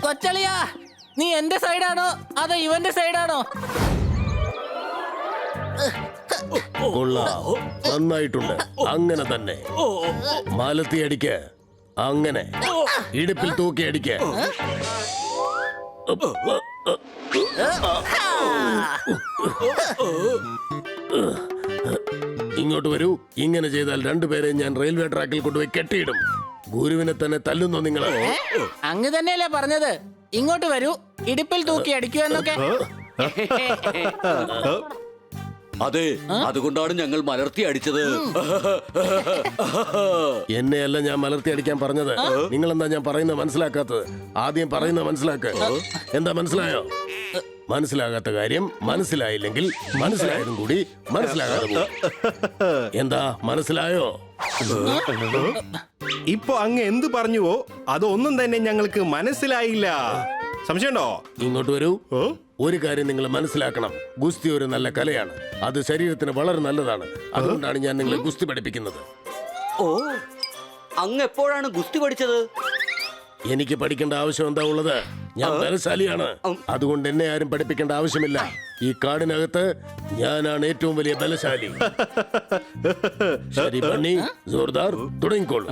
കൊച്ചളിയാ, നീ എന്റെ സൈഡാണോ അതോ ഇവന്റെ സൈഡാണോ? കൊള്ളാം, നന്നായിട്ടുണ്ട്. അങ്ങനെ തന്നെ മാലത്തി അടിക്ക, അങ്ങനെ ഇടുപ്പിൽ തൂക്കി അടിക്ക. ഇങ്ങോട്ട് വരൂ. ഇങ്ങനെ ചെയ്താൽ രണ്ടുപേരെ ഞാൻ റെയിൽവേ ട്രാക്കിൽ കൊണ്ടുപോയി കെട്ടിയിടും. ഗുരുവിനെ തന്നെ തല്ലുന്നോ നിങ്ങൾ? അങ്ങ് തന്നെയല്ലേ പറഞ്ഞത് ഇങ്ങോട്ട് വരൂ, ഇടുപ്പിൽ തൂക്കി അടിക്കൂ എന്നൊക്കെ. അതെ, അതുകൊണ്ടാണ് ഞങ്ങൾ മലർത്തി അടിച്ചത്. എന്നെയല്ല ഞാൻ മലർത്തി അടിക്കാൻ പറഞ്ഞത്. നിങ്ങളെന്താ ഞാൻ പറയുന്നത് മനസ്സിലാക്കാത്തത്? ആദ്യം പറയുന്നത് മനസ്സിലാക്ക. എന്താ മനസ്സിലായോ? മനസ്സിലാകാത്ത കാര്യം മനസ്സിലായില്ലെങ്കിൽ മനസ്സിലായതും കൂടി മനസ്സിലാകാതെ പോകും. എന്താ മനസ്സിലായോ? ഇപ്പൊ അങ്ങ് എന്ത് പറഞ്ഞുവോ അതൊന്നും തന്നെ ഞങ്ങൾക്ക് മനസ്സിലായില്ല. സംശയമുണ്ടോ? ഇങ്ങോട്ട് വരൂ. ഒരു കാര്യം നിങ്ങൾ മനസ്സിലാക്കണം, ഗുസ്തി ഒരു നല്ല കലയാണ്. അത് ശരീരത്തിന് വളരെ നല്ലതാണ്. അതുകൊണ്ടാണ് ഞാൻ നിങ്ങളെ ഗുസ്തി പഠിപ്പിക്കുന്നത്. ഓ, അങ്ങ് എപ്പോഴാണ് ഗുസ്തി പഠിച്ചത്? എനിക്ക് പഠിക്കേണ്ട ആവശ്യം എന്താ ഉള്ളത്? ഞാൻ ബലശാലിയാണ്. അതുകൊണ്ട് എന്നെ ആരും പഠിപ്പിക്കേണ്ട ആവശ്യമില്ല. ഈ കാടിനകത്ത് ഞാനാണ് ഏറ്റവും വലിയ ബലശാലി. ശരി ബണ്ണി, ജോർദാർ, തുടങ്ങിക്കോളൂ.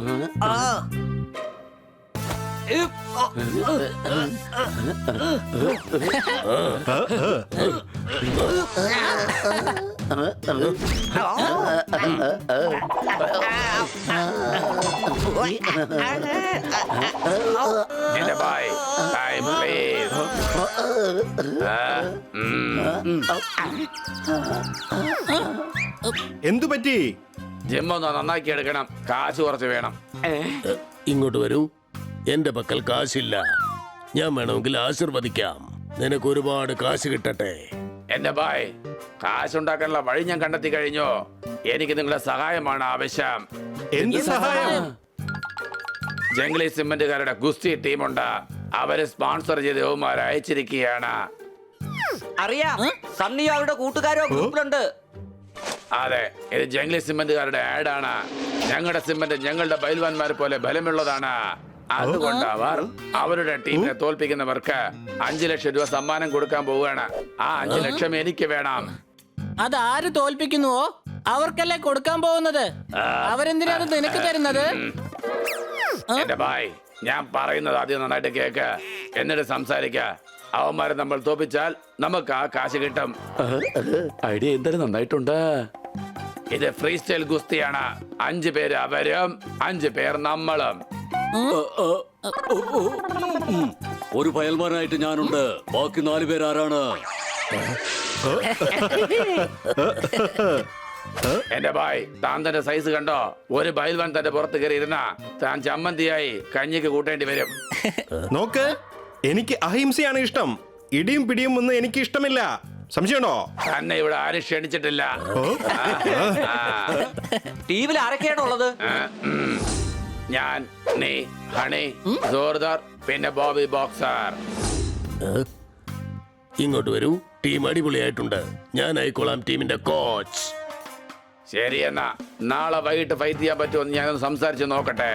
എന്തു പറ്റി? ജിമ്മൊന്ന് നന്നാക്കി എടുക്കണം, കാശ് കുറച്ച് വേണം. ഇങ്ങോട്ട് വരൂ. എന്റെ പക്കൽ കാശില്ല. ഞാൻ വേണമെങ്കിൽ ആശീർവദിക്കാം. നിനക്ക് ഒരുപാട് കാശ് കിട്ടട്ടെ. എന്റെ ബായ്, കാശുണ്ടാക്കാനുള്ള വഴി ഞാൻ കണ്ടെത്തി കഴിഞ്ഞു. എനിക്ക് നിങ്ങളുടെ സഹായമാണ് ആവശ്യം. എന്ത് സഹായം? ജംഗ്ലി സിമന്റുകാരുടെ ഗുസ്തി ടീമുണ്ട്. അവരെ സ്പോൺസർ ചെയ്ത് യുവമാരെ അയച്ചിരിക്കുകയാണ്. അറിയാം, സണ്ണി അവരുടെ കൂട്ടുകാരോ ഗ്രൂപ്പിലുണ്ട്. അതെ, ഇത് ജംഗ്ലി സിമന്റുകാരുടെ ആഡാണ്. ഞങ്ങളുടെ സിമന്റ് ഞങ്ങളുടെ ബൈൽവാന്മാരെ പോലെ ബലമുള്ളതാണ്. അതുകൊണ്ട് അവർ അവരുടെ ടീമിനെ തോൽപ്പിക്കുന്നവർക്ക് 5 ലക്ഷം രൂപ സമ്മാനം കൊടുക്കാൻ പോവുകയാണ്. ആ 5 ലക്ഷം എനിക്ക് വേണം. അതാര് തോൽപ്പിക്കുന്നുവോ അവർക്കല്ലേ കൊടുക്കാൻ പോകുന്നത്. അവരെന്തിനാണ് നിനക്ക് തരുന്നത്? എന്റെ ബായ്, ഞാൻ പറയുന്നത് ആദ്യം നന്നായിട്ട് കേക്ക്, എന്നിട്ട് സംസാരിക്ക. അവന്മാരെ നമ്മൾ തോപ്പിച്ചാൽ നമുക്ക് ആ കാശ് കിട്ടും. ഐഡിയ എന്തായാലും നന്നായിട്ടുണ്ട്. ഇത് ഫ്രീ സ്റ്റൈൽ ഗുസ്തിയാണ്. 5 പേര് അവരും 5 പേർ നമ്മളും. ഒരു പയൽമാനായിട്ട് ഞാനുണ്ട്. ബാക്കി 4 പേരാരാണ്? എന്റെ ബായ്, താൻ തന്റെ സൈസ് കണ്ടോ? ഒരു ബൈൽവാൻ തന്റെ പുറത്ത് കയറി ഇരുന്ന താൻ ചമ്മന്തിയായി കഞ്ഞിക്ക് കൂട്ടേണ്ടി വരും. നോക്ക്, എനിക്ക് അഹിംസയാണ് ഇഷ്ടം. ഇടിയും പിടിയും ഒന്നും എനിക്ക് ഇഷ്ടമില്ല. സംശയമുണ്ടോ? തന്നെ ഇവിടെ ആരും ക്ഷണിച്ചിട്ടില്ല. ടീമിൽ ആരൊക്കെയാണ് ഉള്ളത്? ഞാൻ, നീ, ഹണി, ജോർദാർ, പിന്നെ ബോബി ബോക്സർ. ഇങ്ങോട്ട് വരൂ. ടീം അടിപൊളിയായിട്ടുണ്ട്. ഞാൻ ആയിക്കോളാം ടീമിന്റെ കോച്ച്. ശരി, എന്നാ നാളെ വൈകിട്ട് ഫൈറ്റ് ചെയ്യാൻ പറ്റുമെന്ന് ഞാനൊന്ന് സംസാരിച്ച് നോക്കട്ടെ.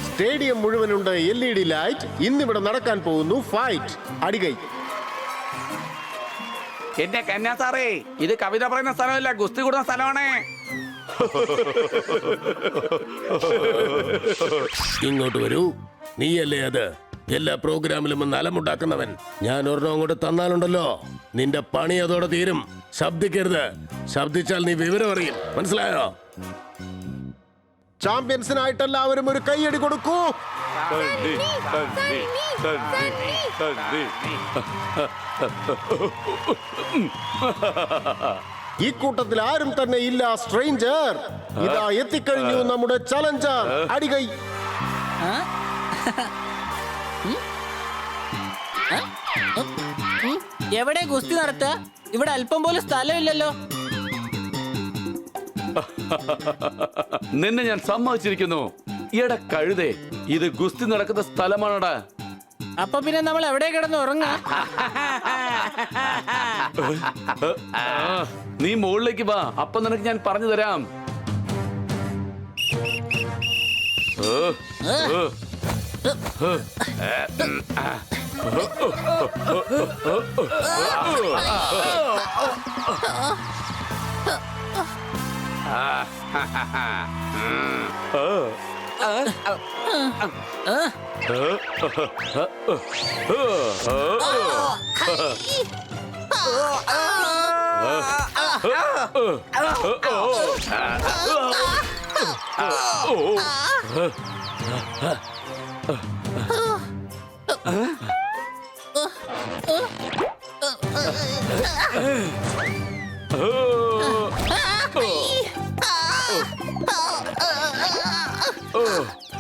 സ്റ്റേഡിയം മുഴുവനുണ്ട് LED ലൈറ്റ്. ഇന്നിവിടെ നടക്കാൻ പോകുന്നു ഫൈറ്റ്. അടികൈ. എന്റെ കന്യാ സാറേ, ഇത് കവിത പറയുന്ന സ്ഥലമല്ല, ഗുസ്തി കൂടുന്ന സ്ഥലമാണ്. ഇങ്ങോട്ട് വരൂ. നീയല്ലേ അത് എല്ലാ പ്രോഗ്രാമിലും നലമുണ്ടാക്കുന്നവൻ? ഞാൻ ഒരെണ്ണം അങ്ങോട്ട് തന്നാലുണ്ടല്ലോ, നിന്റെ പണി അതോടെ തീരും. ശബ്ദിക്കരുത്. ശബ്ദിച്ചാൽ നീ വിവരം അറിയും. മനസ്സിലായോ? ചാമ്പ്യൻസിനായിട്ട് എല്ലാവരും ഒരു കൈയടി കൊടുക്കൂ. ഈ കൂട്ടത്തിൽ ആരും തന്നെ ഇല്ല സ്ട്രേഞ്ചർ. ഇതാ എത്തിക്കഴിഞ്ഞു നമ്മുടെ ചലഞ്ചർ അടികൈ. എവിടെ ഗുസ്തി നടത്തുക? ഇവിടെ അല്പം പോലും സ്ഥലമില്ലല്ലോ. നിന്നെ ഞാൻ സമ്മതിച്ചിരിക്കുന്നു. എടാ കഴുതേ, ഇത് ഗുസ്തി നടക്കുന്ന സ്ഥലമാണടാ. അപ്പൊ പിന്നെ നമ്മൾ എവിടെ കിടന്ന് ഉറങ്ങാം? നീ മുകളിലേക്ക് വാ, അപ്പൊ നിനക്ക് ഞാൻ പറഞ്ഞു തരാം.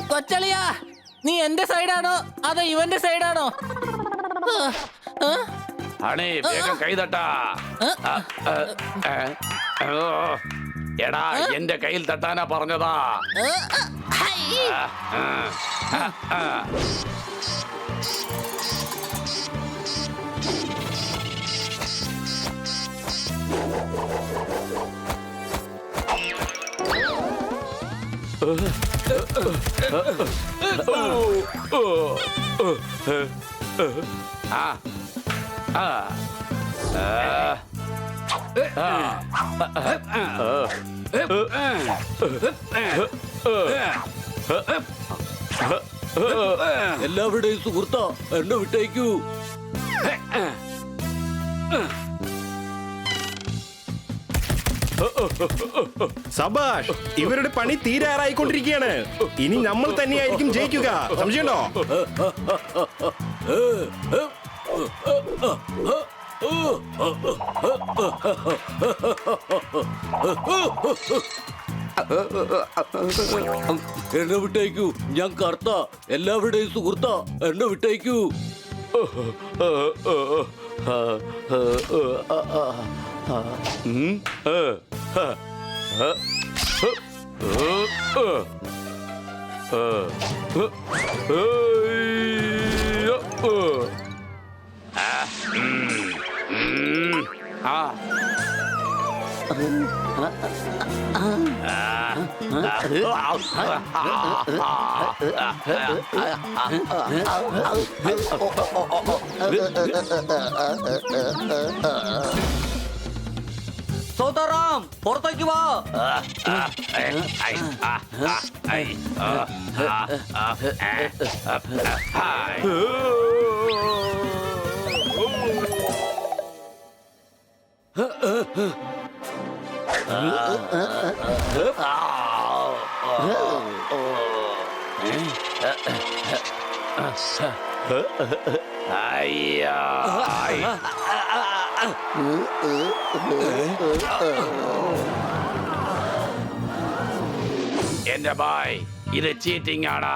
കൊച്ചളിയാ, നീ എന്റെ സൈഡാണോ അതോ ഇവന്റെ സൈഡാണോ? അണേ വേഗം കൈതട്ടാ. എടാ എന്റെ കയ്യിൽ തട്ടാനാ പറഞ്ഞതാ. എല്ലാവരുടെയും സുഹൃത്ത എന്നെ വിട്ടേക്കൂ. സബാഷ്, ഇവരുടെ പണി തീരാറായിക്കൊണ്ടിരിക്കുകയാണ്. ഇനി നമ്മൾ തന്നെയായിരിക്കും ജയിക്കുക, സംശയമുണ്ടോ? എന്നെ വിട്ടേക്കൂ, ഞാൻ കർത്ത എല്ലാവരുടെയും സുഹൃത്ത എന്നെ വിട്ടേക്കൂ. സോതാറാം, പുറത്തേക്ക് വാ. എന്റെ ബായ്, ഇത് ചീറ്റിംഗ് ആണ്.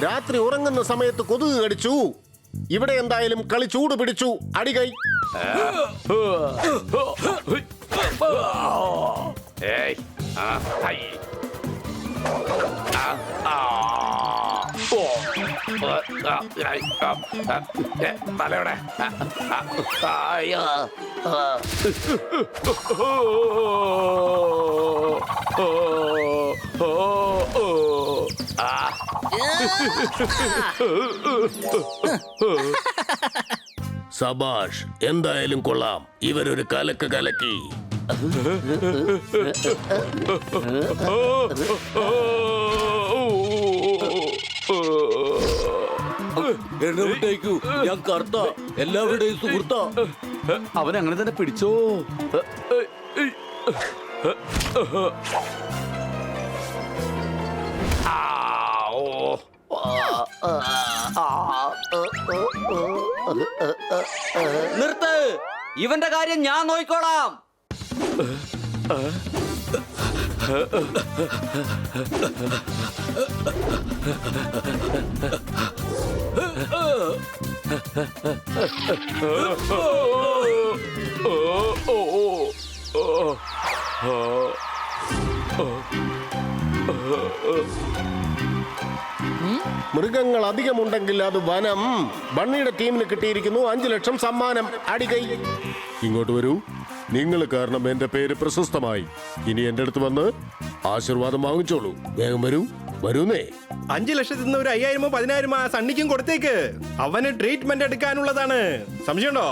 രാത്രി ഉറങ്ങുന്ന സമയത്ത് കൊതുക് കടിച്ചു. ഇവിടെ എന്തായാലും കളി ചൂട് പിടിച്ചു. അടികൈ. തലയുടെ സബാഷ്, എന്തായാലും കൊള്ളാം. ഇവരൊരു കലക്ക് കലക്കി. എന്നെ വിട്ടേക്കൂ. ഞാൻ കർത്ത എല്ലാവരുടെയും സുഹൃത്താ. അവൻ അങ്ങനെ തന്നെ പിടിച്ചോ. നിർത്ത്, ഇവന്റെ കാര്യം ഞാൻ നോക്കിക്കോളാം. മൃഗങ്ങൾ അധികമുണ്ടെങ്കിൽ അത് വനം. ബണ്ണിയുടെ ടീമിന് കിട്ടിയിരിക്കുന്നു 5 ലക്ഷം സമ്മാനം. അടികൈ ഇങ്ങോട്ട് വരൂ. നിങ്ങൾ കാരണം എന്റെ പേര് പ്രശസ്തമായി. ഇനി എന്റെ അടുത്ത് വന്ന് ആശീർവാദം വാങ്ങിച്ചോളൂ. വേഗം വരൂ, വരൂന്നേ. 5 ലക്ഷത്തിൽ നിന്ന് ഒരു 5000-ഓ 10,000-ഓ ആ സണ്ണിക്കും കൊടുത്തേക്ക്. അവന് ട്രീറ്റ്മെന്റ് എടുക്കാനുള്ളതാണ്. സംശയമുണ്ടോ?